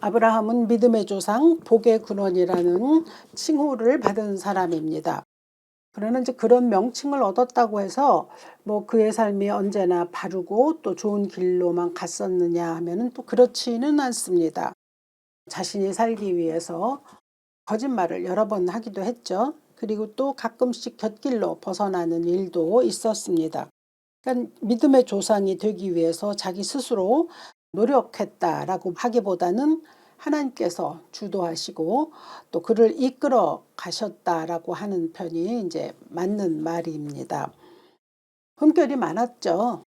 아브라함은 믿음의 조상, 복의 근원이라는 칭호를 받은 사람입니다. 그러나 이제 그런 명칭을 얻었다고 해서 뭐 그의 삶이 언제나 바르고 또 좋은 길로만 갔었느냐 하면은 또 그렇지는 않습니다. 자신이 살기 위해서 거짓말을 여러 번 하기도 했죠. 그리고 또 가끔씩 곁길로 벗어나는 일도 있었습니다. 그러니까 믿음의 조상이 되기 위해서 자기 스스로 노력했다라고 하기보다는 하나님께서 주도하시고 또 그를 이끌어 가셨다라고 하는 편이 이제 맞는 말입니다. 흠결이 많았죠.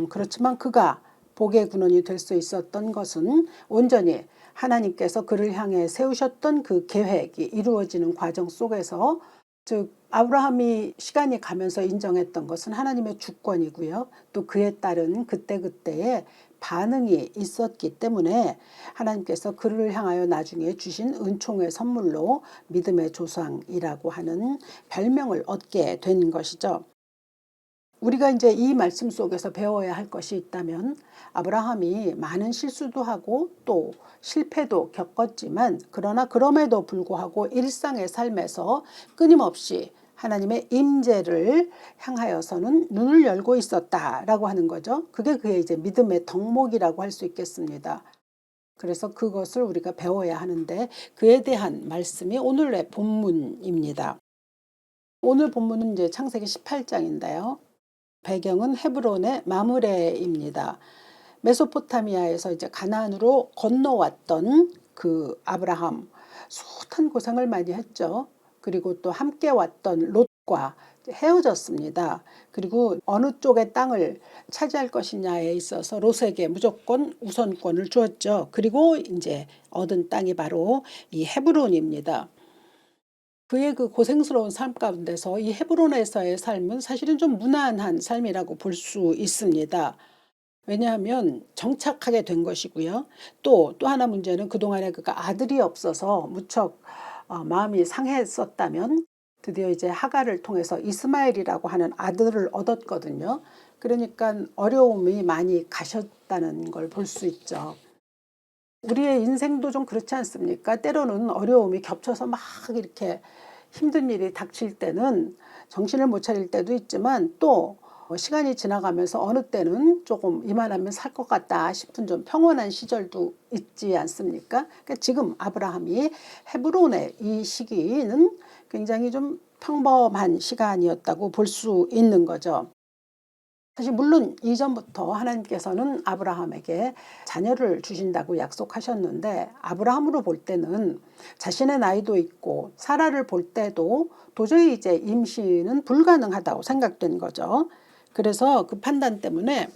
그렇지만 그가 복의 근원이 될 수 있었던 것은 온전히 하나님께서 그를 향해 세우셨던 그 계획이 이루어지는 과정 속에서, 즉 아브라함이 시간이 가면서 인정했던 것은 하나님의 주권이고요. 또 그에 따른 그때그때의 반응이 있었기 때문에 하나님께서 그를 향하여 나중에 주신 은총의 선물로 믿음의 조상이라고 하는 별명을 얻게 된 것이죠. 우리가 이제 이 말씀 속에서 배워야 할 것이 있다면, 아브라함이 많은 실수도 하고 또 실패도 겪었지만 그러나 그럼에도 불구하고 일상의 삶에서 끊임없이 하나님의 임재를 향하여서는 눈을 열고 있었다라고 하는 거죠. 그게 그의 이제 믿음의 덕목이라고 할 수 있겠습니다. 그래서 그것을 우리가 배워야 하는데, 그에 대한 말씀이 오늘의 본문입니다. 오늘 본문은 이제 창세기 18장인데요. 배경은 헤브론의 마므레입니다. 메소포타미아에서 이제 가나안으로 건너왔던 그 아브라함, 숱한 고생을 많이 했죠. 그리고 또 함께 왔던 롯과 헤어졌습니다. 그리고 어느 쪽의 땅을 차지할 것이냐에 있어서 롯에게 무조건 우선권을 주었죠. 그리고 이제 얻은 땅이 바로 이 헤브론입니다. 그의 그 고생스러운 삶 가운데서 이 헤브론에서의 삶은 사실은 좀 무난한 삶이라고 볼 수 있습니다. 왜냐하면 정착하게 된 것이고요. 또 하나 문제는 그동안에 그가 아들이 없어서 무척 마음이 상했었다면 드디어 이제 하갈을 통해서 이스마엘이라고 하는 아들을 얻었거든요. 그러니까 어려움이 많이 가셨다는 걸 볼 수 있죠. 우리의 인생도 좀 그렇지 않습니까? 때로는 어려움이 겹쳐서 막 이렇게 힘든 일이 닥칠 때는 정신을 못 차릴 때도 있지만, 또 시간이 지나가면서 어느 때는 조금 이만하면 살 것 같다 싶은 좀 평온한 시절도 있지 않습니까? 그러니까 지금 아브라함이 헤브론의 이 시기는 굉장히 좀 평범한 시간이었다고 볼 수 있는 거죠. 사실 물론 이전부터 하나님께서는 아브라함에게 자녀를 주신다고 약속하셨는데, 아브라함으로 볼 때는 자신의 나이도 있고 사라를 볼 때도 도저히 이제 임신은 불가능하다고 생각된 거죠. 그래서 그 판단 때문에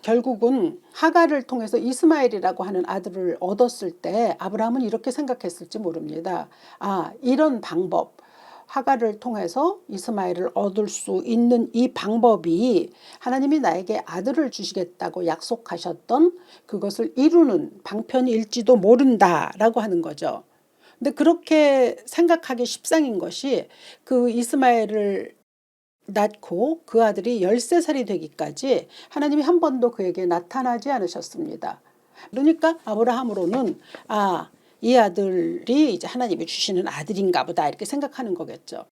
결국은 하갈을 통해서 이스마엘이라고 하는 아들을 얻었을 때 아브라함은 이렇게 생각했을지 모릅니다. 아, 이런 방법, 하갈을 통해서 이스마엘을 얻을 수 있는 이 방법이 하나님이 나에게 아들을 주시겠다고 약속하셨던 그것을 이루는 방편일지도 모른다라고 하는 거죠. 근데 그렇게 생각하기 십상인 것이, 그 이스마엘을 낳고 그 아들이 13살이 되기까지 하나님이 한 번도 그에게 나타나지 않으셨습니다. 그러니까 아브라함으로는 이 아들이 이제 하나님이 주시는 아들인가 보다 이렇게 생각하는 거겠죠.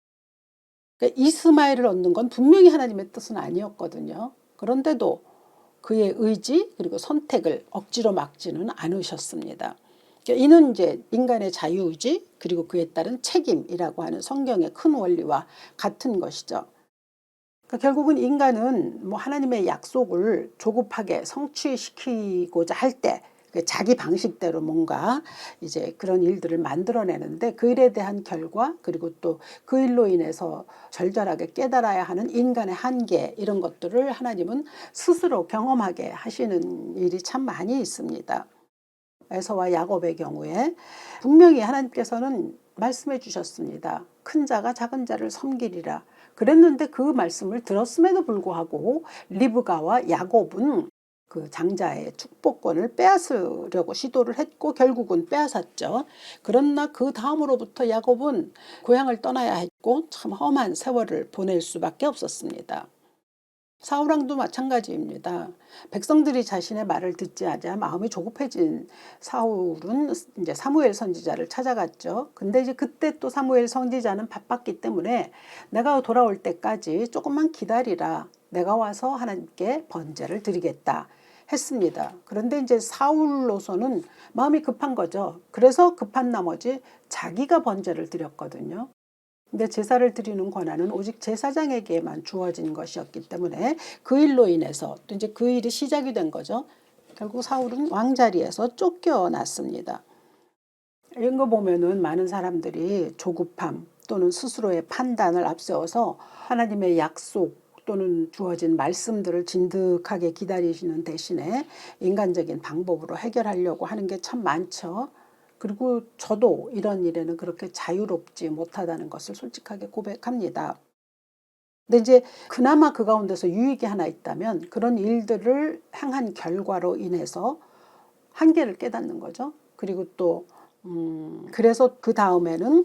그러니까 이스마엘을 얻는 건 분명히 하나님의 뜻은 아니었거든요. 그런데도 그의 의지 그리고 선택을 억지로 막지는 않으셨습니다. 그러니까 이는 이제 인간의 자유의지 그리고 그에 따른 책임이라고 하는 성경의 큰 원리와 같은 것이죠. 그러니까 결국은 인간은 뭐 하나님의 약속을 조급하게 성취시키고자 할 때 자기 방식대로 뭔가 이제 그런 일들을 만들어내는데, 그 일에 대한 결과 그리고 또 그 일로 인해서 절절하게 깨달아야 하는 인간의 한계, 이런 것들을 하나님은 스스로 경험하게 하시는 일이 참 많이 있습니다. 에서와 야곱의 경우에 분명히 하나님께서는 말씀해 주셨습니다. 큰 자가 작은 자를 섬기리라 그랬는데, 그 말씀을 들었음에도 불구하고 리브가와 야곱은 그 장자의 축복권을 빼앗으려고 시도를 했고 결국은 빼앗았죠. 그러나 그 다음으로부터 야곱은 고향을 떠나야 했고 참 험한 세월을 보낼 수밖에 없었습니다. 사울왕도 마찬가지입니다. 백성들이 자신의 말을 듣지 않자 마음이 조급해진 사울은 이제 사무엘 선지자를 찾아갔죠. 근데 이제 그때 또 사무엘 선지자는 바빴기 때문에 내가 돌아올 때까지 조금만 기다리라. 내가 와서 하나님께 번제를 드리겠다 했습니다. 그런데 이제 사울로서는 마음이 급한 거죠. 그래서 급한 나머지 자기가 번제를 드렸거든요. 근데 제사를 드리는 권한은 오직 제사장에게만 주어진 것이었기 때문에 그 일로 인해서 또 이제 그 일이 시작이 된 거죠. 결국 사울은 왕자리에서 쫓겨났습니다. 이런 거 보면은 많은 사람들이 조급함 또는 스스로의 판단을 앞세워서 하나님의 약속 또는 주어진 말씀들을 진득하게 기다리시는 대신에 인간적인 방법으로 해결하려고 하는 게 참 많죠. 그리고 저도 이런 일에는 그렇게 자유롭지 못하다는 것을 솔직하게 고백합니다. 근데 이제 그나마 그 가운데서 유익이 하나 있다면 그런 일들을 행한 결과로 인해서 한계를 깨닫는 거죠. 그리고 또 그래서 그 다음에는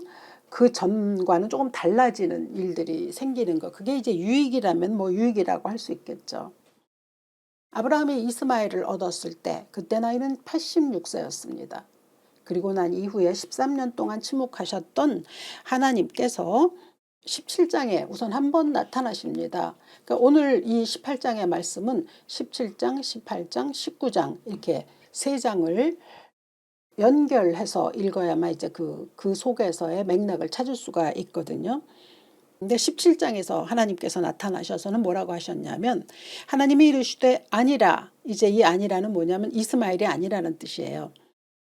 그 전과는 조금 달라지는 일들이 생기는 거. 그게 이제 유익이라면 뭐 유익이라고 할 수 있겠죠. 아브라함이 이스마엘을 얻었을 때 그때 나이는 86세였습니다. 그리고 난 이후에 13년 동안 침묵하셨던 하나님께서 17장에 우선 한 번 나타나십니다. 그러니까 오늘 이 18장의 말씀은 17장, 18장, 19장 이렇게 세 장을 연결해서 읽어야만 이제 그 속에서의 맥락을 찾을 수가 있거든요. 근데 17장에서 하나님께서 나타나셔서는 뭐라고 하셨냐면 하나님이 이르시되 아니라, 이제 이 아니라는 뭐냐면 이스마엘이 아니라는 뜻이에요.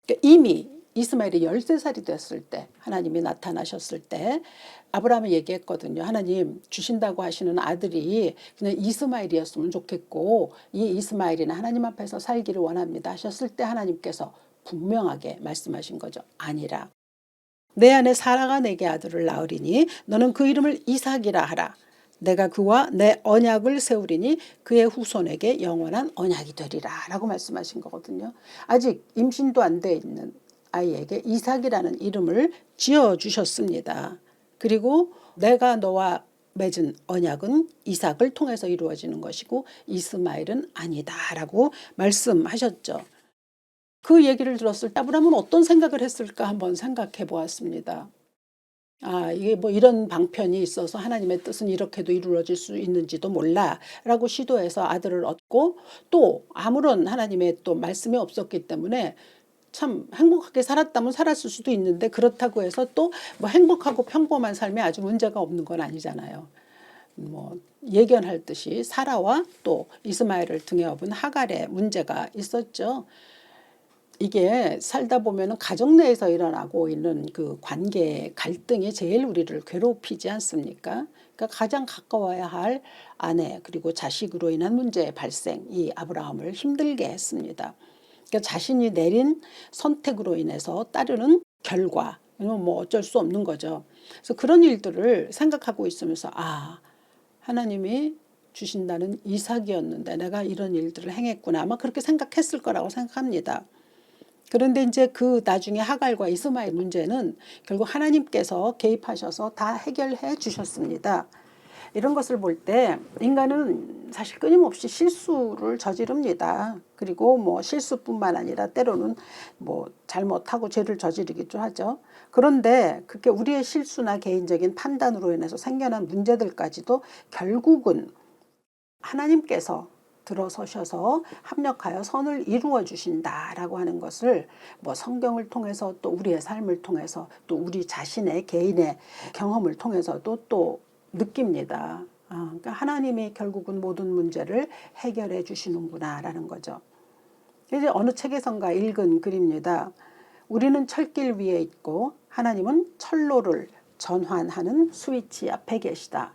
그러니까 이미 이스마엘이 13살이 됐을 때 하나님이 나타나셨을 때 아브라함이 얘기했거든요. 하나님 주신다고 하시는 아들이 그냥 이스마엘이었으면 좋겠고 이 이스마엘이나 하나님 앞에서 살기를 원합니다 하셨을 때 하나님께서 분명하게 말씀하신 거죠. 아니라 내 아내 사라가 내게 아들을 낳으리니 너는 그 이름을 이삭이라 하라. 내가 그와 내 언약을 세우리니 그의 후손에게 영원한 언약이 되리라 라고 말씀하신 거거든요. 아직 임신도 안 돼 있는 아이에게 이삭이라는 이름을 지어주셨습니다. 그리고 내가 너와 맺은 언약은 이삭을 통해서 이루어지는 것이고 이스마엘은 아니다 라고 말씀하셨죠. 그 얘기를 들었을 때 아브라함은 어떤 생각을 했을까 한번 생각해 보았습니다. 이게 뭐 이런 방편이 있어서 하나님의 뜻은 이렇게도 이루어질 수 있는지도 몰라 라고 시도해서 아들을 얻고 또 아무런 하나님의 또 말씀이 없었기 때문에 참 행복하게 살았다면 살았을 수도 있는데 그렇다고 해서 또 뭐 행복하고 평범한 삶에 아주 문제가 없는 건 아니잖아요. 뭐 예견할 듯이 사라와 또 이스마엘을 등에 업은 하갈의 문제가 있었죠. 이게 살다 보면은 가정 내에서 일어나고 있는 그 관계 갈등이 제일 우리를 괴롭히지 않습니까? 그러니까 가장 가까워야 할 아내 그리고 자식으로 인한 문제의 발생이 아브라함을 힘들게 했습니다. 그러니까 자신이 내린 선택으로 인해서 따르는 결과, 이건 뭐 어쩔 수 없는 거죠. 그래서 그런 일들을 생각하고 있으면서 하나님이 주신다는 이삭이었는데 내가 이런 일들을 행했구나 아마 그렇게 생각했을 거라고 생각합니다. 그런데 이제 그 나중에 하갈과 이스마엘 문제는 결국 하나님께서 개입하셔서 다 해결해 주셨습니다. 이런 것을 볼 때 인간은 사실 끊임없이 실수를 저지릅니다. 그리고 뭐 실수뿐만 아니라 때로는 뭐 잘못하고 죄를 저지르기도 하죠. 그런데 그게 우리의 실수나 개인적인 판단으로 인해서 생겨난 문제들까지도 결국은 하나님께서 들어서셔서 합력하여 선을 이루어 주신다라고 하는 것을 뭐 성경을 통해서 또 우리의 삶을 통해서 또 우리 자신의 개인의 경험을 통해서도 또 느낍니다. 그러니까 하나님이 결국은 모든 문제를 해결해 주시는구나라는 거죠. 이제 어느 책에선가 읽은 글입니다. 우리는 철길 위에 있고 하나님은 철로를 전환하는 스위치 앞에 계시다.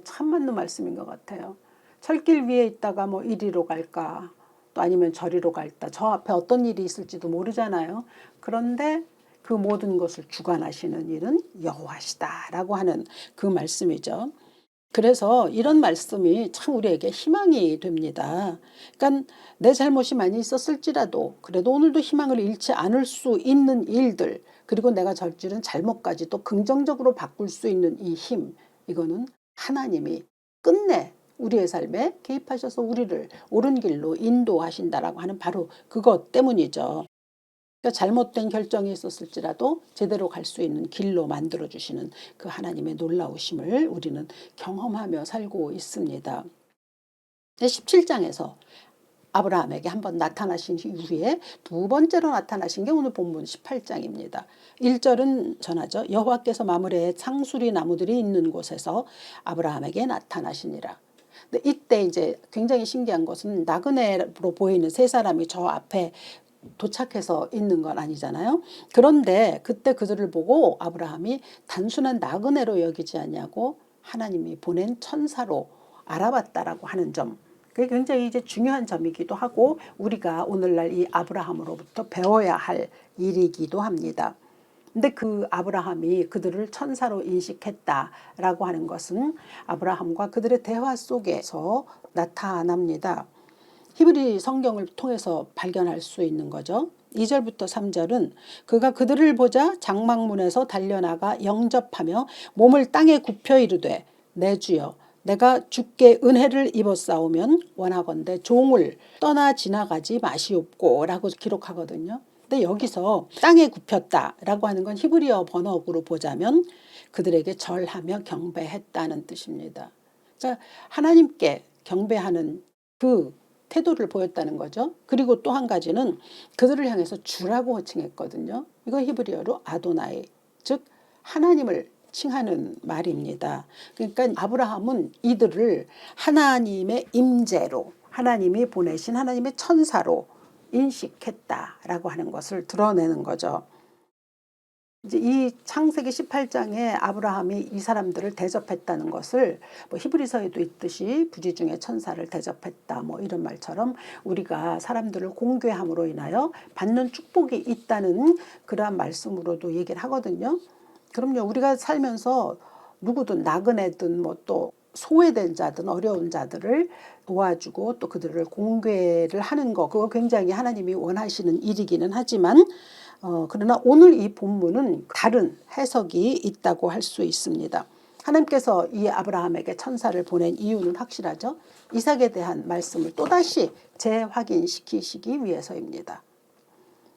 참 맞는 말씀인 것 같아요. 철길 위에 있다가 뭐 이리로 갈까 또 아니면 저리로 갈까 저 앞에 어떤 일이 있을지도 모르잖아요. 그런데 그 모든 것을 주관하시는 일은 여호와시다라고 하는 그 말씀이죠. 그래서 이런 말씀이 참 우리에게 희망이 됩니다. 그러니까 내 잘못이 많이 있었을지라도 그래도 오늘도 희망을 잃지 않을 수 있는 일들 그리고 내가 저지른 잘못까지도 긍정적으로 바꿀 수 있는 이 힘 이거는 하나님이 끝내 우리의 삶에 개입하셔서 우리를 옳은 길로 인도하신다라고 하는 바로 그것 때문이죠. 그러니까 잘못된 결정이 있었을지라도 제대로 갈 수 있는 길로 만들어 주시는 그 하나님의 놀라우심을 우리는 경험하며 살고 있습니다. 17장에서 아브라함에게 한번 나타나신 이후에 두 번째로 나타나신 게 오늘 본문 18장입니다. 1절은 전하죠. 여호와께서 마므레에 상수리 나무들이 있는 곳에서 아브라함에게 나타나시니라. 근데 이때 이제 굉장히 신기한 것은 나그네로 보이는 세 사람이 저 앞에 도착해서 있는 건 아니잖아요. 그런데 그때 그들을 보고 아브라함이 단순한 나그네로 여기지 않냐고 하나님이 보낸 천사로 알아봤다라고 하는 점. 그게 굉장히 이제 중요한 점이기도 하고 우리가 오늘날 이 아브라함으로부터 배워야 할 일이기도 합니다. 근데 그 아브라함이 그들을 천사로 인식했다라고 하는 것은 아브라함과 그들의 대화 속에서 나타납니다. 히브리 성경을 통해서 발견할 수 있는 거죠. 2절부터 3절은 그가 그들을 보자 장막문에서 달려나가 영접하며 몸을 땅에 굽혀 이르되 내 주여 내가 주께 은혜를 입었사오면 원하건대 종을 떠나 지나가지 마시옵고 라고 기록하거든요. 근데 여기서 땅에 굽혔다라고 하는 건 히브리어 번역으로 보자면 그들에게 절하며 경배했다는 뜻입니다. 그러니까 하나님께 경배하는 그 태도를 보였다는 거죠. 그리고 또 한 가지는 그들을 향해서 주라고 호칭했거든요. 이거 히브리어로 아도나이, 즉 하나님을 칭하는 말입니다. 그러니까 아브라함은 이들을 하나님의 임재로, 하나님이 보내신 하나님의 천사로 인식했다라고 하는 것을 드러내는 거죠. 이제 이 창세기 18장에 아브라함이 이 사람들을 대접했다는 것을 뭐 히브리서에도 있듯이 부지중에 천사를 대접했다 뭐 이런 말처럼 우리가 사람들을 공괴함으로 인하여 받는 축복이 있다는 그러한 말씀으로도 얘기를 하거든요. 그럼요. 우리가 살면서 누구든 나그네든 뭐 또 소외된 자든 어려운 자들을 도와주고 또 그들을 공괴를 하는 거 그거 굉장히 하나님이 원하시는 일이기는 하지만 그러나 오늘 이 본문은 다른 해석이 있다고 할 수 있습니다. 하나님께서 이 아브라함에게 천사를 보낸 이유는 확실하죠. 이삭에 대한 말씀을 또다시 재확인시키시기 위해서입니다.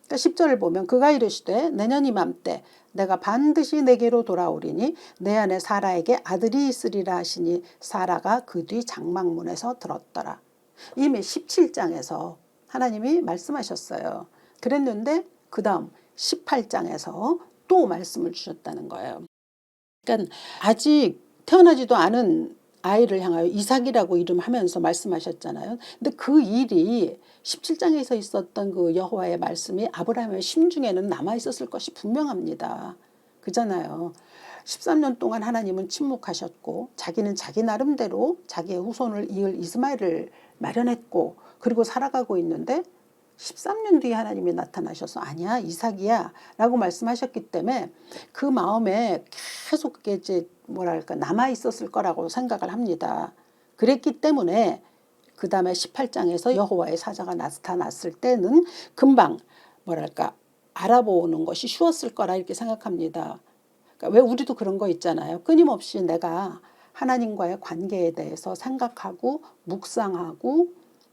10절을 보면 그가 이르시되 내년 이맘때 내가 반드시 내게로 돌아오리니 내 안에 사라에게 아들이 있으리라 하시니 사라가 그 뒤 장막문에서 들었더라. 이미 17장에서 하나님이 말씀하셨어요. 그랬는데 그 다음 18장에서 또 말씀을 주셨다는 거예요. 그러니까 아직 태어나지도 않은 아이를 향하여 이삭이라고 이름하면서 말씀하셨잖아요. 근데 그 일이 17장에서 있었던 그 여호와의 말씀이 아브라함의 심중에는 남아 있었을 것이 분명합니다. 그잖아요. 13년 동안 하나님은 침묵하셨고 자기는 자기 나름대로 자기의 후손을 이을 이스마엘을 마련했고 그리고 살아가고 있는데 13년 뒤에 하나님이 나타나셔서 아니야 이삭이야 라고 말씀하셨기 때문에 그 마음에 계속 그게 이제 뭐랄까 남아 있었을 거라고 생각을 합니다. 그랬기 때문에 그 다음에 18장에서 여호와의 사자가 나타났을 때는 금방 뭐랄까 알아보는 것이 쉬웠을 거라 이렇게 생각합니다. 그러니까 왜 우리도 그런 거 있잖아요. 끊임없이 내가 하나님과의 관계에 대해서 생각하고 묵상하고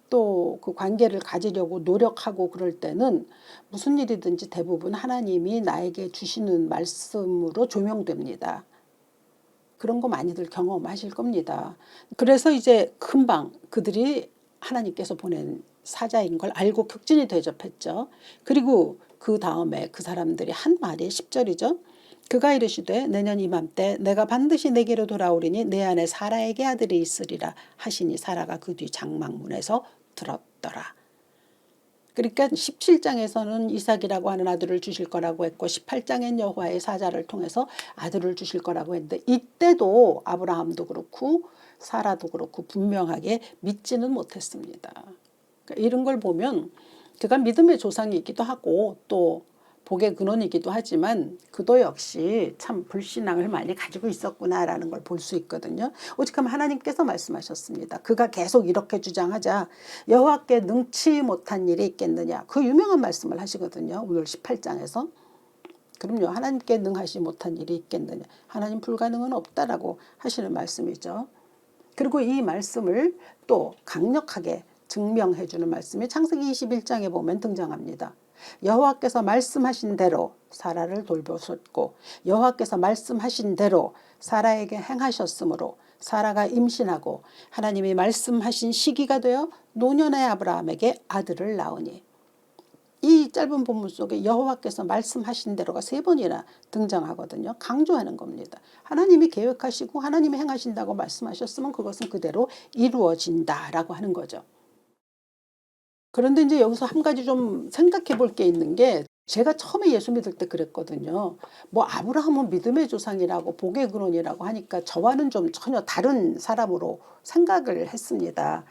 또 그 관계를 가지려고 노력하고 그럴 때는 무슨 일이든지 대부분 하나님이 나에게 주시는 말씀으로 조명됩니다. 그런 거 많이들 경험하실 겁니다. 그래서 이제 금방 그들이 하나님께서 보낸 사자인 걸 알고 격진히 대접했죠. 그리고 그 다음에 그 사람들이 한 말이 10절이죠. 그가 이르시되 내년 이맘때 내가 반드시 내게로 돌아오리니 내 안에 사라에게 아들이 있으리라 하시니 사라가 그 뒤 장막문에서 들었더라. 그러니까 17장에서는 이삭이라고 하는 아들을 주실 거라고 했고 18장엔 여호와의 사자를 통해서 아들을 주실 거라고 했는데 이때도 아브라함도 그렇고 사라도 그렇고 분명하게 믿지는 못했습니다. 그러니까 이런 걸 보면 그가 믿음의 조상이기도 하고 또 복의 근원이기도 하지만 그도 역시 참 불신앙을 많이 가지고 있었구나라는 걸 볼 수 있거든요. 오직하면 하나님께서 말씀하셨습니다. 그가 계속 이렇게 주장하자 여호와께 능치 못한 일이 있겠느냐. 그 유명한 말씀을 하시거든요. 오늘 18장에서. 그럼요. 하나님께 능하시 못한 일이 있겠느냐. 하나님 불가능은 없다라고 하시는 말씀이죠. 그리고 이 말씀을 또 강력하게 증명해 주는 말씀이 창세기 21장에 보면 등장합니다. 여호와께서 말씀하신 대로 사라를 돌보셨고 여호와께서 말씀하신 대로 사라에게 행하셨으므로 사라가 임신하고 하나님이 말씀하신 시기가 되어 노년의 아브라함에게 아들을 낳으니. 이 짧은 본문 속에 여호와께서 말씀하신 대로가 3번이나 등장하거든요. 강조하는 겁니다. 하나님이 계획하시고 하나님이 행하신다고 말씀하셨으면 그것은 그대로 이루어진다라고 하는 거죠. 그런데 이제 여기서 한 가지 좀 생각해 볼 게 있는 게, 제가 처음에 예수 믿을 때 그랬거든요. 뭐 아브라함은 믿음의 조상이라고 복의 근원이라고 하니까 저와는 좀 전혀 다른 사람으로 생각을 했습니다.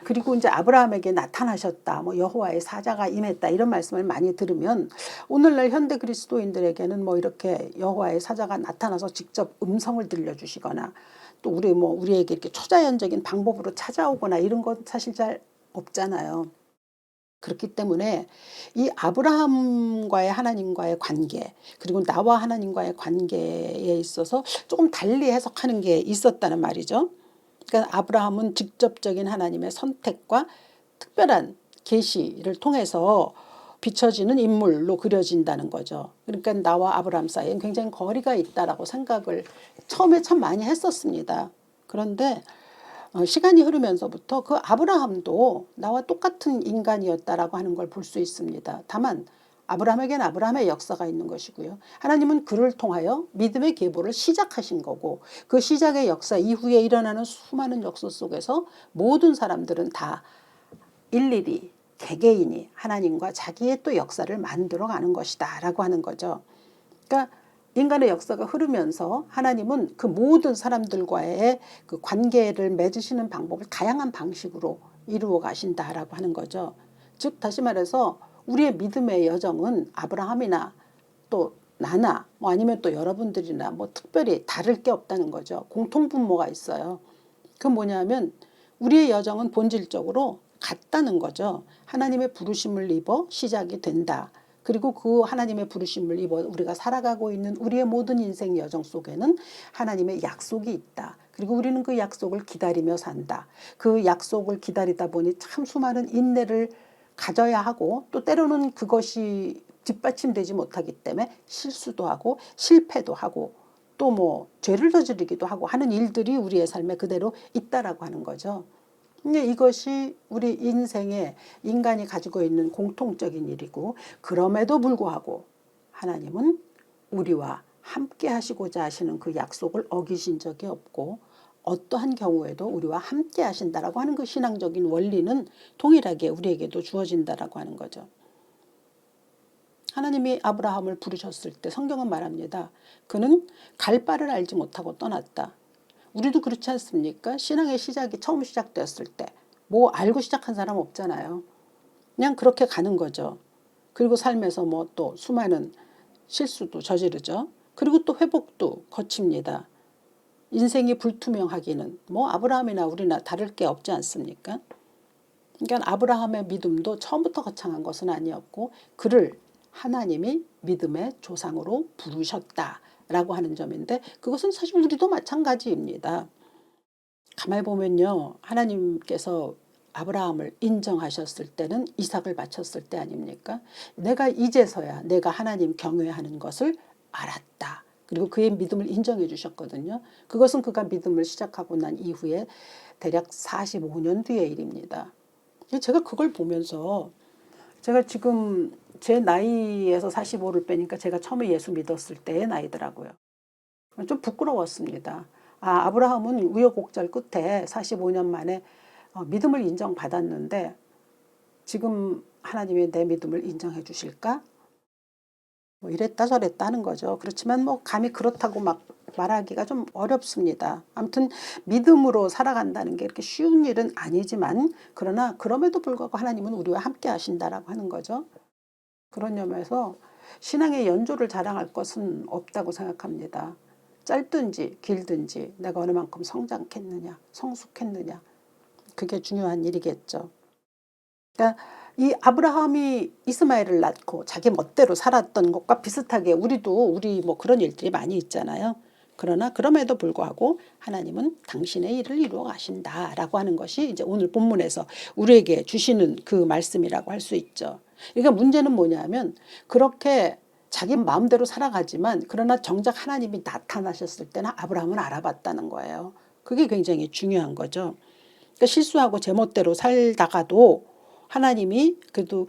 그리고 이제 아브라함에게 나타나셨다, 뭐 여호와의 사자가 임했다, 이런 말씀을 많이 들으면 오늘날 현대 그리스도인들에게는 뭐 이렇게 여호와의 사자가 나타나서 직접 음성을 들려주시거나 또 우리에게 이렇게 초자연적인 방법으로 찾아오거나 이런 건 사실 잘 없잖아요. 그렇기 때문에 이 아브라함과의 하나님과의 관계, 그리고 나와 하나님과의 관계에 있어서 조금 달리 해석하는 게 있었다는 말이죠. 그러니까 아브라함은 직접적인 하나님의 선택과 특별한 계시를 통해서 비춰지는 인물로 그려진다는 거죠. 그러니까 나와 아브라함 사이엔 굉장히 거리가 있다라고 생각을 처음에 참 많이 했었습니다. 그런데 시간이 흐르면서부터 그 아브라함도 나와 똑같은 인간이었다라고 하는 걸 볼 수 있습니다. 다만 아브라함에게는 아브라함의 역사가 있는 것이고요. 하나님은 그를 통하여 믿음의 계보를 시작하신 거고, 그 시작의 역사 이후에 일어나는 수많은 역사 속에서 모든 사람들은 다 일일이 개개인이 하나님과 자기의 또 역사를 만들어가는 것이다 라고 하는 거죠. 그러니까 인간의 역사가 흐르면서 하나님은 그 모든 사람들과의 그 관계를 맺으시는 방법을 다양한 방식으로 이루어 가신다라고 하는 거죠. 즉 다시 말해서 우리의 믿음의 여정은 아브라함이나 또 나나 뭐 아니면 또 여러분들이나 뭐 특별히 다를 게 없다는 거죠. 공통분모가 있어요. 그 뭐냐면 우리의 여정은 본질적으로 같다는 거죠. 하나님의 부르심을 입어 시작이 된다. 그리고 그 하나님의 부르심을 입어 우리가 살아가고 있는 우리의 모든 인생 여정 속에는 하나님의 약속이 있다. 그리고 우리는 그 약속을 기다리며 산다. 그 약속을 기다리다 보니 참 수많은 인내를 가져야 하고, 또 때로는 그것이 뒷받침되지 못하기 때문에 실수도 하고 실패도 하고 또 뭐 죄를 저지르기도 하고 하는 일들이 우리의 삶에 그대로 있다라고 하는 거죠. 근데 이것이 우리 인생에 인간이 가지고 있는 공통적인 일이고, 그럼에도 불구하고 하나님은 우리와 함께 하시고자 하시는 그 약속을 어기신 적이 없고 어떠한 경우에도 우리와 함께 하신다라고 하는 그 신앙적인 원리는 동일하게 우리에게도 주어진다라고 하는 거죠. 하나님이 아브라함을 부르셨을 때 성경은 말합니다. 그는 갈 바를 알지 못하고 떠났다. 우리도 그렇지 않습니까? 신앙의 시작이 처음 시작되었을 때 뭐 알고 시작한 사람 없잖아요. 그냥 그렇게 가는 거죠. 그리고 삶에서 뭐 또 수많은 실수도 저지르죠. 그리고 또 회복도 거칩니다. 인생이 불투명하기는 뭐 아브라함이나 우리나 다를 게 없지 않습니까? 그러니까 아브라함의 믿음도 처음부터 거창한 것은 아니었고 그를 하나님이 믿음의 조상으로 부르셨다라고 하는 점인데, 그것은 사실 우리도 마찬가지입니다. 가만히 보면요, 하나님께서 아브라함을 인정하셨을 때는 이삭을 바쳤을 때 아닙니까? 내가 이제서야 내가 하나님 경외하는 것을 알았다. 그리고 그의 믿음을 인정해 주셨거든요. 그것은 그가 믿음을 시작하고 난 이후에 대략 45년 뒤의 일입니다. 제가 그걸 보면서, 제가 지금 제 나이에서 45를 빼니까 제가 처음에 예수 믿었을 때의 나이더라고요. 좀 부끄러웠습니다. 아브라함은 우여곡절 끝에 45년 만에 믿음을 인정받았는데 지금 하나님이 내 믿음을 인정해 주실까? 뭐 이랬다 저랬다 하는 거죠. 그렇지만 뭐 감히 그렇다고 막 말하기가 좀 어렵습니다. 아무튼 믿음으로 살아간다는 게 이렇게 쉬운 일은 아니지만, 그러나 그럼에도 불구하고 하나님은 우리와 함께 하신다라고 하는 거죠. 그런 점에서 신앙의 연조를 자랑할 것은 없다고 생각합니다. 짧든지 길든지 내가 어느 만큼 성장했느냐, 성숙했느냐, 그게 중요한 일이겠죠. 그러니까 이 아브라함이 이스마엘을 낳고 자기 멋대로 살았던 것과 비슷하게 우리 뭐 그런 일들이 많이 있잖아요. 그러나 그럼에도 불구하고 하나님은 당신의 일을 이루어 가신다라고 하는 것이 이제 오늘 본문에서 우리에게 주시는 그 말씀이라고 할 수 있죠. 그러니까 문제는 뭐냐면 그렇게 자기 마음대로 살아가지만 그러나 정작 하나님이 나타나셨을 때는 아브라함은 알아봤다는 거예요. 그게 굉장히 중요한 거죠. 그러니까 실수하고 제멋대로 살다가도 하나님이 그래도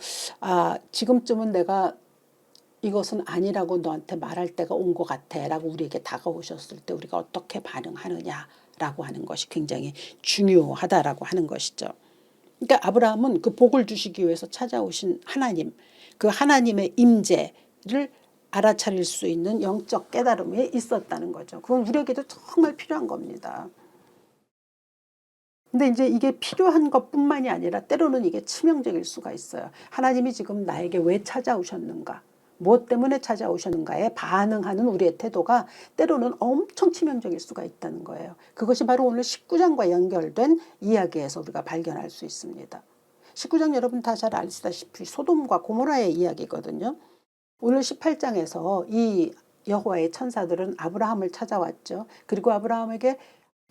지금쯤은 내가 이것은 아니라고 너한테 말할 때가 온 것 같아 라고 우리에게 다가오셨을 때 우리가 어떻게 반응하느냐라고 하는 것이 굉장히 중요하다라고 하는 것이죠. 그러니까 아브라함은 그 복을 주시기 위해서 찾아오신 하나님, 그 하나님의 임재를 알아차릴 수 있는 영적 깨달음이 있었다는 거죠. 그건 우리에게도 정말 필요한 겁니다. 근데 이제 이게 필요한 것뿐만이 아니라 때로는 이게 치명적일 수가 있어요. 하나님이 지금 나에게 왜 찾아오셨는가? 무엇 때문에 찾아오셨는가에 반응하는 우리의 태도가 때로는 엄청 치명적일 수가 있다는 거예요. 그것이 바로 오늘 19장과 연결된 이야기에서 우리가 발견할 수 있습니다. 19장 여러분 다 잘 아시다시피 소돔과 고모라의 이야기거든요. 오늘 18장에서 이 여호와의 천사들은 아브라함을 찾아왔죠. 그리고 아브라함에게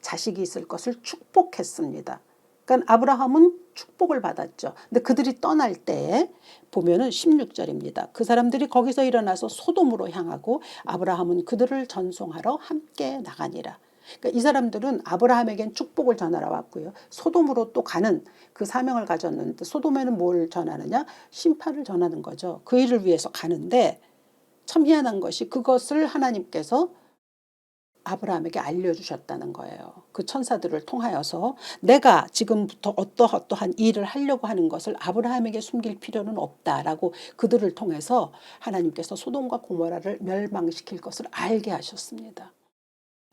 자식이 있을 것을 축복했습니다. 그러니까 아브라함은 축복을 받았죠. 근데 그들이 떠날 때에 보면은 16절입니다. 그 사람들이 거기서 일어나서 소돔으로 향하고 아브라함은 그들을 전송하러 함께 나가니라. 그러니까 이 사람들은 아브라함에겐 축복을 전하러 왔고요. 소돔으로 또 가는 그 사명을 가졌는데 소돔에는 뭘 전하느냐? 심판을 전하는 거죠. 그 일을 위해서 가는데 참 희한한 것이 그것을 하나님께서 아브라함에게 알려주셨다는 거예요. 그 천사들을 통하여서 내가 지금부터 어떠한 일을 하려고 하는 것을 아브라함에게 숨길 필요는 없다라고 그들을 통해서 하나님께서 소돔과 고모라를 멸망시킬 것을 알게 하셨습니다.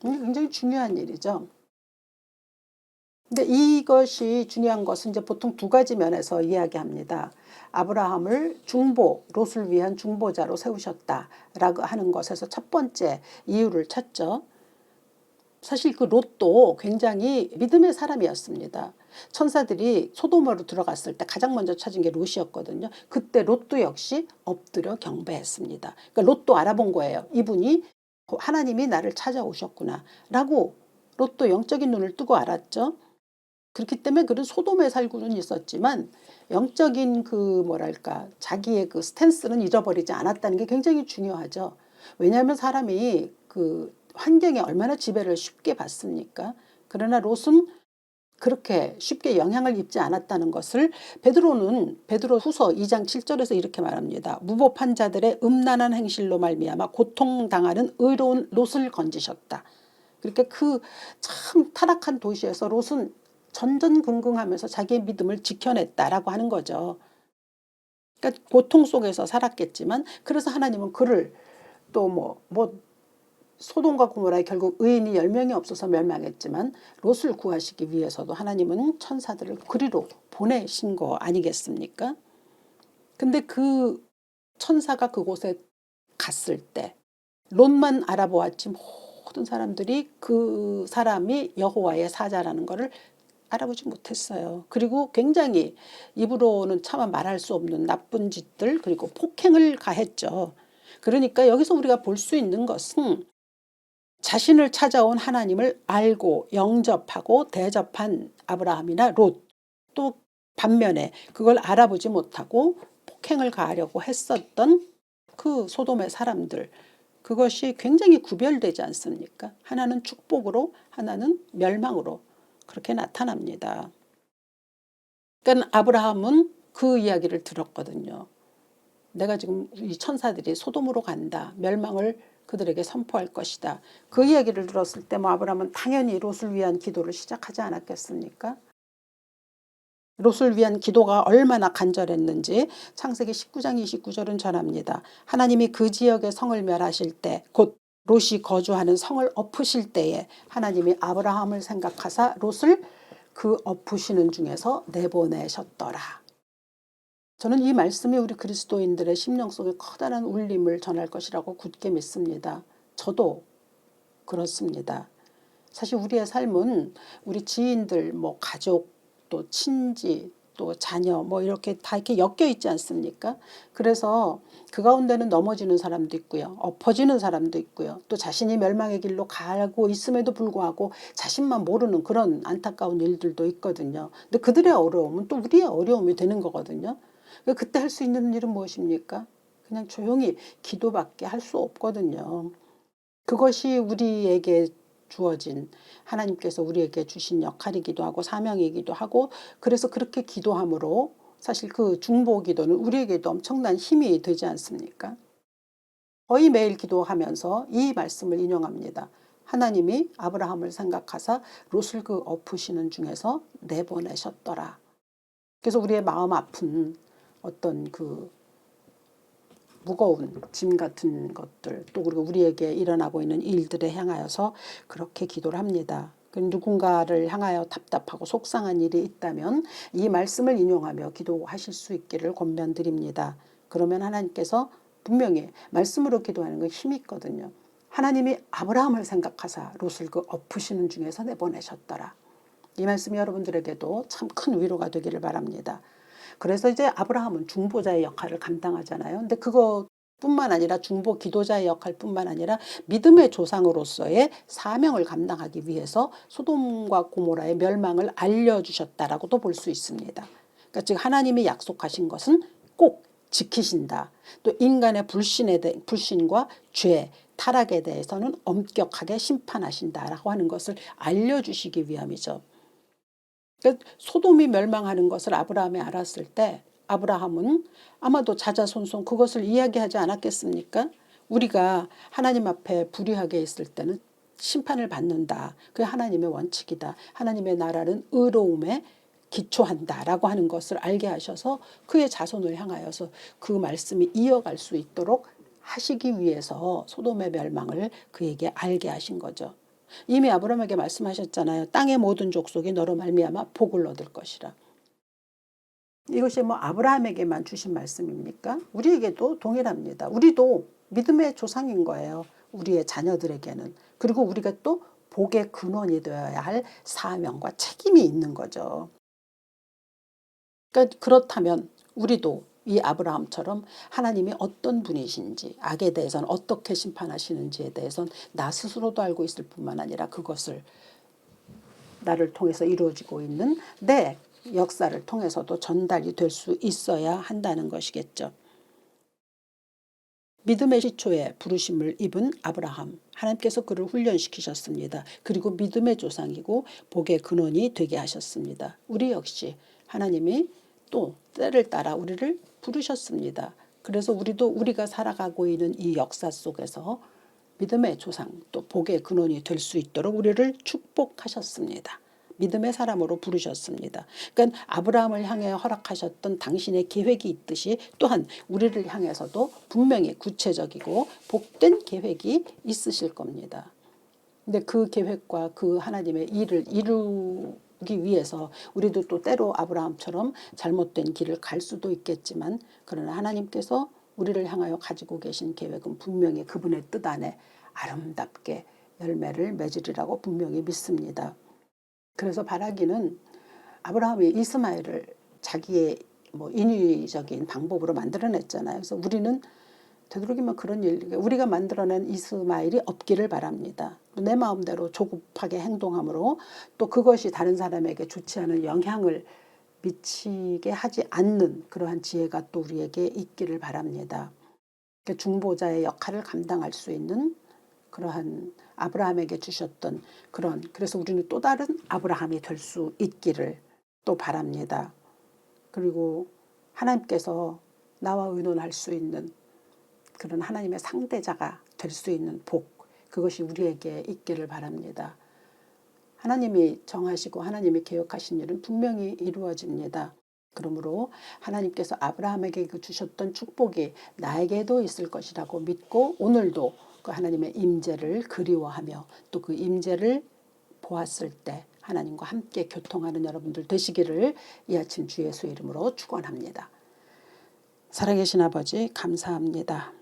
굉장히 중요한 일이죠. 근데 이것이 중요한 것은 이제 보통 두 가지 면에서 이야기합니다. 아브라함을 중보, 롯을 위한 중보자로 세우셨다라고 하는 것에서 첫 번째 이유를 찾죠. 사실 그 롯도 굉장히 믿음의 사람이었습니다. 천사들이 소돔으로 들어갔을 때 가장 먼저 찾은 게 롯이었거든요. 그때 롯도 역시 엎드려 경배했습니다. 그러니까 롯도 알아본 거예요. 이분이 하나님이 나를 찾아오셨구나 라고 롯도 영적인 눈을 뜨고 알았죠. 그렇기 때문에 그런 소돔에 살고는 있었지만 영적인 그 뭐랄까 자기의 그 스탠스는 잊어버리지 않았다는 게 굉장히 중요하죠. 왜냐하면 사람이 그 환경에 얼마나 지배를 쉽게 받습니까? 그러나 롯은 그렇게 쉽게 영향을 입지 않았다는 것을 베드로 후서 2장 7절에서 이렇게 말합니다. 무법한 자들의 음란한 행실로 말미암아 고통당하는 의로운 롯을 건지셨다. 그렇게 그 참 타락한 도시에서 롯은 전전긍긍하면서 자기의 믿음을 지켜냈다라고 하는 거죠. 그러니까 고통 속에서 살았겠지만 그래서 하나님은 그를 또 소돔과 고모라에 결국 의인이 10명이 없어서 멸망했지만 롯을 구하시기 위해서도 하나님은 천사들을 그리로 보내신 거 아니겠습니까? 근데 그 천사가 그곳에 갔을 때 롯만 알아보았지 모든 사람들이 그 사람이 여호와의 사자라는 것을 알아보지 못했어요. 그리고 굉장히 입으로는 차마 말할 수 없는 나쁜 짓들 그리고 폭행을 가했죠. 그러니까 여기서 우리가 볼 수 있는 것은 자신을 찾아온 하나님을 알고 영접하고 대접한 아브라함이나 롯, 또 반면에 그걸 알아보지 못하고 폭행을 가하려고 했었던 그 소돔의 사람들, 그것이 굉장히 구별되지 않습니까? 하나는 축복으로 하나는 멸망으로 그렇게 나타납니다. 그러니까 아브라함은 그 이야기를 들었거든요. 내가 지금 이 천사들이 소돔으로 간다. 멸망을 그들에게 선포할 것이다. 그 이야기를 들었을 때 아브라함은 당연히 롯을 위한 기도를 시작하지 않았겠습니까? 롯을 위한 기도가 얼마나 간절했는지 창세기 19장 29절은 전합니다. 하나님이 그 지역의 성을 멸하실 때 곧 롯이 거주하는 성을 엎으실 때에 하나님이 아브라함을 생각하사 롯을 그 엎으시는 중에서 내보내셨더라. 저는 이 말씀이 우리 그리스도인들의 심령 속에 커다란 울림을 전할 것이라고 굳게 믿습니다. 저도 그렇습니다. 사실 우리의 삶은 우리 지인들, 가족, 또 친지, 또 자녀 뭐 이렇게 다 이렇게 엮여 있지 않습니까? 그래서 그 가운데는 넘어지는 사람도 있고요. 엎어지는 사람도 있고요. 또 자신이 멸망의 길로 가고 있음에도 불구하고 자신만 모르는 그런 안타까운 일들도 있거든요. 근데 그들의 어려움은 또 우리의 어려움이 되는 거거든요. 그때 할 수 있는 일은 무엇입니까? 그냥 조용히 기도밖에 할 수 없거든요. 그것이 우리에게 주어진 하나님께서 우리에게 주신 역할이기도 하고 사명이기도 하고 그래서 그렇게 기도함으로 사실 그 중보 기도는 우리에게도 엄청난 힘이 되지 않습니까? 거의 매일 기도하면서 이 말씀을 인용합니다. 하나님이 아브라함을 생각하사 롯을 그 엎으시는 중에서 내보내셨더라. 그래서 우리의 마음 아픈 어떤 그 무거운 짐 같은 것들 또 그리고 우리에게 일어나고 있는 일들에 향하여서 그렇게 기도를 합니다. 누군가를 향하여 답답하고 속상한 일이 있다면 이 말씀을 인용하며 기도하실 수 있기를 권면드립니다. 그러면 하나님께서 분명히 말씀으로 기도하는 건 힘이 있거든요. 하나님이 아브라함을 생각하사 롯을 그 엎으시는 중에서 내보내셨더라. 이 말씀이 여러분들에게도 참 큰 위로가 되기를 바랍니다. 그래서 이제 아브라함은 중보자의 역할을 감당하잖아요. 근데 그것뿐만 아니라 중보 기도자의 역할뿐만 아니라 믿음의 조상으로서의 사명을 감당하기 위해서 소돔과 고모라의 멸망을 알려주셨다라고도 볼 수 있습니다. 그러니까 즉 하나님이 약속하신 것은 꼭 지키신다. 또 인간의 불신과 죄, 타락에 대해서는 엄격하게 심판하신다라고 하는 것을 알려주시기 위함이죠. 그러니까 소돔이 멸망하는 것을 아브라함이 알았을 때 아브라함은 아마도 자자손손 그것을 이야기하지 않았겠습니까? 우리가 하나님 앞에 불의하게 있을 때는 심판을 받는다. 그게 하나님의 원칙이다. 하나님의 나라는 의로움에 기초한다라고 하는 것을 알게 하셔서 그의 자손을 향하여서 그 말씀이 이어갈 수 있도록 하시기 위해서 소돔의 멸망을 그에게 알게 하신 거죠. 이미 아브라함에게 말씀하셨잖아요. 땅의 모든 족속이 너로 말미암아 복을 얻을 것이라. 이것이 뭐 아브라함에게만 주신 말씀입니까? 우리에게도 동일합니다. 우리도 믿음의 조상인 거예요. 우리의 자녀들에게는. 그리고 우리가 또 복의 근원이 되어야 할 사명과 책임이 있는 거죠. 그러니까 그렇다면 우리도 이 아브라함처럼 하나님이 어떤 분이신지 악에 대해서는 어떻게 심판하시는지에 대해서는 나 스스로도 알고 있을 뿐만 아니라 그것을 나를 통해서 이루어지고 있는 내 역사를 통해서도 전달이 될 수 있어야 한다는 것이겠죠. 믿음의 시초에 부르심을 입은 아브라함, 하나님께서 그를 훈련시키셨습니다. 그리고 믿음의 조상이고 복의 근원이 되게 하셨습니다. 우리 역시 하나님이 또 때를 따라 우리를 부르셨습니다. 그래서 우리도 우리가 살아가고 있는 이 역사 속에서 믿음의 조상 또 복의 근원이 될 수 있도록 우리를 축복하셨습니다. 믿음의 사람으로 부르셨습니다. 그러니까 아브라함을 향해 허락하셨던 당신의 계획이 있듯이 또한 우리를 향해서도 분명히 구체적이고 복된 계획이 있으실 겁니다. 근데 그 계획과 그 하나님의 일을 이루기 위해서 우리도 또 때로 아브라함처럼 잘못된 길을 갈 수도 있겠지만 그러나 하나님께서 우리를 향하여 가지고 계신 계획은 분명히 그분의 뜻 안에 아름답게 열매를 맺으리라고 분명히 믿습니다. 그래서 바라기는 아브라함이 이스마엘을 자기의 뭐 인위적인 방법으로 만들어냈잖아요. 그래서 우리는 되도록이면 그런 일, 우리가 만들어낸 이스마엘이 없기를 바랍니다. 내 마음대로 조급하게 행동함으로 또 그것이 다른 사람에게 좋지 않은 영향을 미치게 하지 않는 그러한 지혜가 또 우리에게 있기를 바랍니다. 중보자의 역할을 감당할 수 있는 그러한 아브라함에게 주셨던 그래서 우리는 또 다른 아브라함이 될 수 있기를 또 바랍니다. 그리고 하나님께서 나와 의논할 수 있는 그런 하나님의 상대자가 될 수 있는 복, 그것이 우리에게 있기를 바랍니다. 하나님이 정하시고 하나님이 계획하신 일은 분명히 이루어집니다. 그러므로 하나님께서 아브라함에게 주셨던 축복이 나에게도 있을 것이라고 믿고 오늘도 그 하나님의 임재를 그리워하며 또 그 임재를 보았을 때 하나님과 함께 교통하는 여러분들 되시기를 이 아침 주 예수의 이름으로 축원합니다. 살아계신 아버지 감사합니다.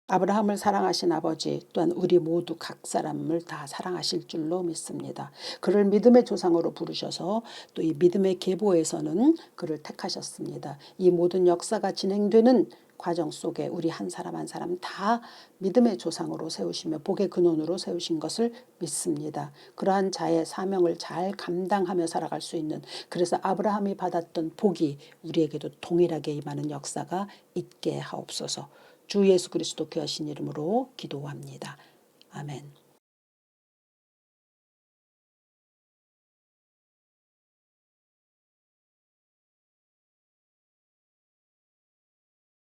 아브라함을 사랑하신 아버지 또한 우리 모두 각 사람을 다 사랑하실 줄로 믿습니다. 그를 믿음의 조상으로 부르셔서 또 이 믿음의 계보에서는 그를 택하셨습니다. 이 모든 역사가 진행되는 과정 속에 우리 한 사람 한 사람 다 믿음의 조상으로 세우시며 복의 근원으로 세우신 것을 믿습니다. 그러한 자의 사명을 잘 감당하며 살아갈 수 있는, 그래서 아브라함이 받았던 복이 우리에게도 동일하게 임하는 역사가 있게 하옵소서. 주 예수 그리스도 귀하신 이름으로 기도합니다. 아멘.